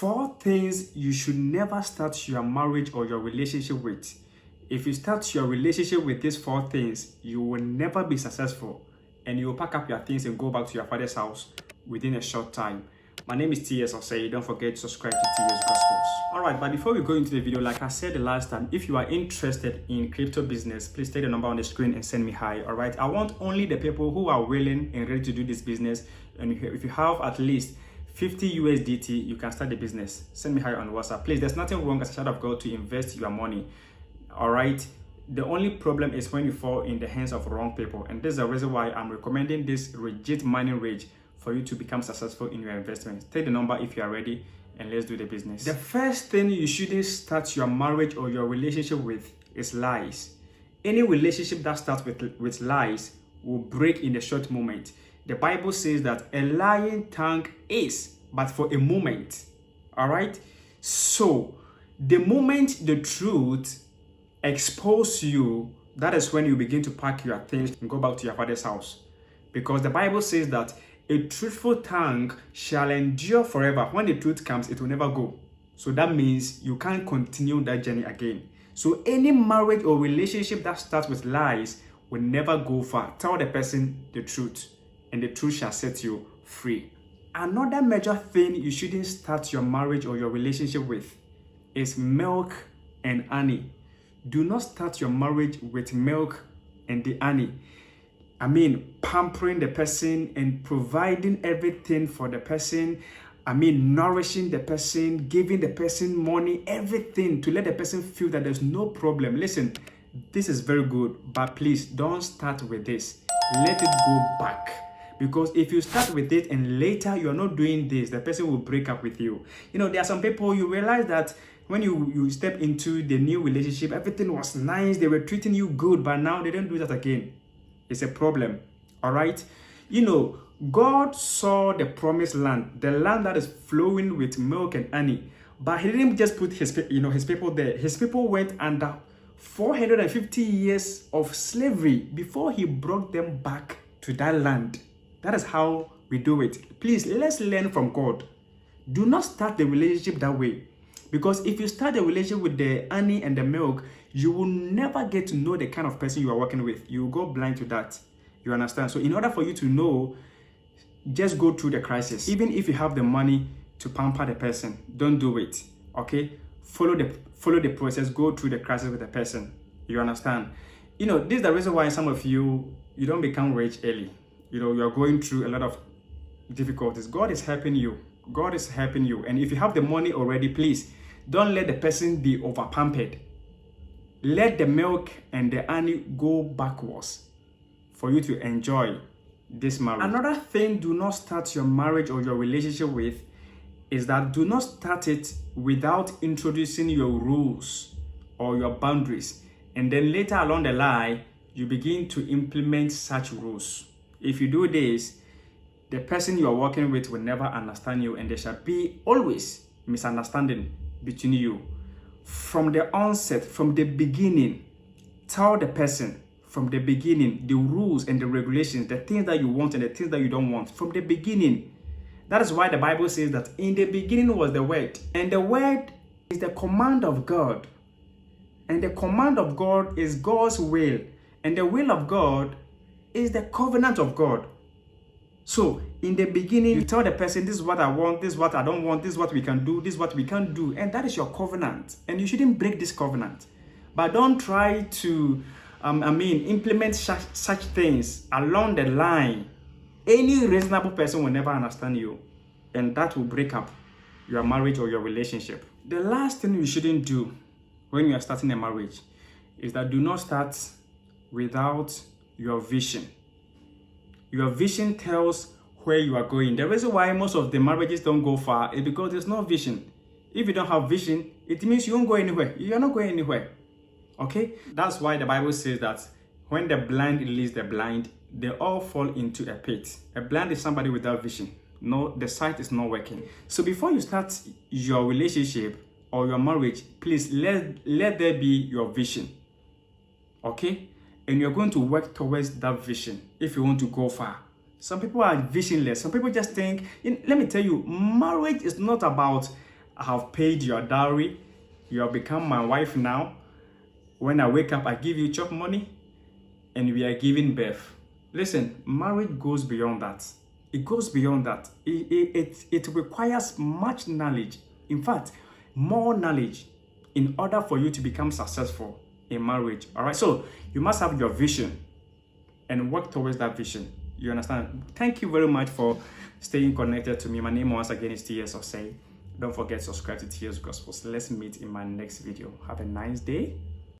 4 things you should never start your marriage or your relationship with. If you start your relationship with these 4 things, you will never be successful and you will pack up your things and go back to your father's house within a short time. My name is T.S. Osei. Don't forget to subscribe to T.S. Gospels. Alright, but before we go into the video, like I said the last time, if you are interested in crypto business, please take the number on the screen and send me hi. Alright, I want only the people who are willing and ready to do this business. And if you have at least 50 USDT, you can start the business. Send me hi on WhatsApp. Please, there's nothing wrong as a child of God to invest your money. Alright, the only problem is when you fall in the hands of wrong people. And this is the reason why I'm recommending this legit money rage for you to become successful in your investments. Take the number if you are ready and let's do the business. The first thing you shouldn't start your marriage or your relationship with is lies. Any relationship that starts with lies will break in a short moment. The Bible says that a lying tongue is but for a moment. All right? So, the moment the truth exposes you, that is when you begin to pack your things and go back to your father's house. Because the Bible says that a truthful tongue shall endure forever. When the truth comes, it will never go. So that means you can't continue that journey again. So any marriage or relationship that starts with lies will never go far. Tell the person the truth, and the truth shall set you free. Another major thing you shouldn't start your marriage or your relationship with is milk and honey. Do not start your marriage with milk and the honey. I mean, pampering the person and providing everything for the person. I mean, nourishing the person, giving the person money, everything to let the person feel that there's no problem. Listen, this is very good, but please don't start with this. Let it go back. Because if you start with it and later you're not doing this, the person will break up with you. You know, there are some people, you realize that when you step into the new relationship, everything was nice, they were treating you good, but now they don't do that again. It's a problem. All right. You know, God saw the promised land, the land that is flowing with milk and honey, but he didn't just put his people there. His people went under 450 years of slavery before he brought them back to that land. That is how we do it. Please, let's learn from God. Do not start the relationship that way. Because if you start the relationship with the honey and the milk, you will never get to know the kind of person you are working with. You will go blind to that. You understand? So in order for you to know, just go through the crisis. Even if you have the money to pamper the person, don't do it. Okay? Follow the process. Go through the crisis with the person. You understand? You know, this is the reason why some of you don't become rich early. You know, you are going through a lot of difficulties. God is helping you. God is helping you. And if you have the money already, please don't let the person be over pampered. Let the milk and the honey go backwards for you to enjoy this marriage. Another thing do not start your marriage or your relationship with is that do not start it without introducing your rules or your boundaries. And then later along the line, you begin to implement such rules. If you do this, the person you are working with will never understand you, and there shall be always misunderstanding between you. From the onset, from the beginning, tell the person from the beginning the rules and the regulations, the things that you want and the things that you don't want from the beginning. That is why the Bible says that in the beginning was the Word, and the Word is the command of God. And the command of God is God's will, and the will of God is the covenant of God. So, in the beginning, you tell the person, this is what I want, this is what I don't want, this is what we can do, this is what we can't do. And that is your covenant. And you shouldn't break this covenant. But don't try to, implement such things along the line. Any reasonable person will never understand you. And that will break up your marriage or your relationship. The last thing you shouldn't do when you are starting a marriage is that do not start without your vision. Your vision tells where you are going. The reason why most of the marriages don't go far is because there's no vision. If you don't have vision, it means you won't go anywhere. You're not going anywhere. Okay? That's why the Bible says that when the blind leads the blind, they all fall into a pit. A blind is somebody without vision. No, the sight is not working. So before you start your relationship or your marriage, please let there be your vision. Okay? And you're going to work towards that vision if you want to go far. Some people are visionless. Some people just think, let me tell you, marriage is not about I have paid your dowry. You have become my wife now. When I wake up, I give you chop money and we are giving birth. Listen, marriage goes beyond that. It goes beyond that. It requires much knowledge. In fact, more knowledge in order for you to become successful in marriage. All right, so you must have your vision and work towards that vision. You understand? Thank you very much for staying connected to me. My name once again is T.S. Osei. Don't forget to subscribe to T.S. Gospels. Let's meet in my next video. Have a nice day.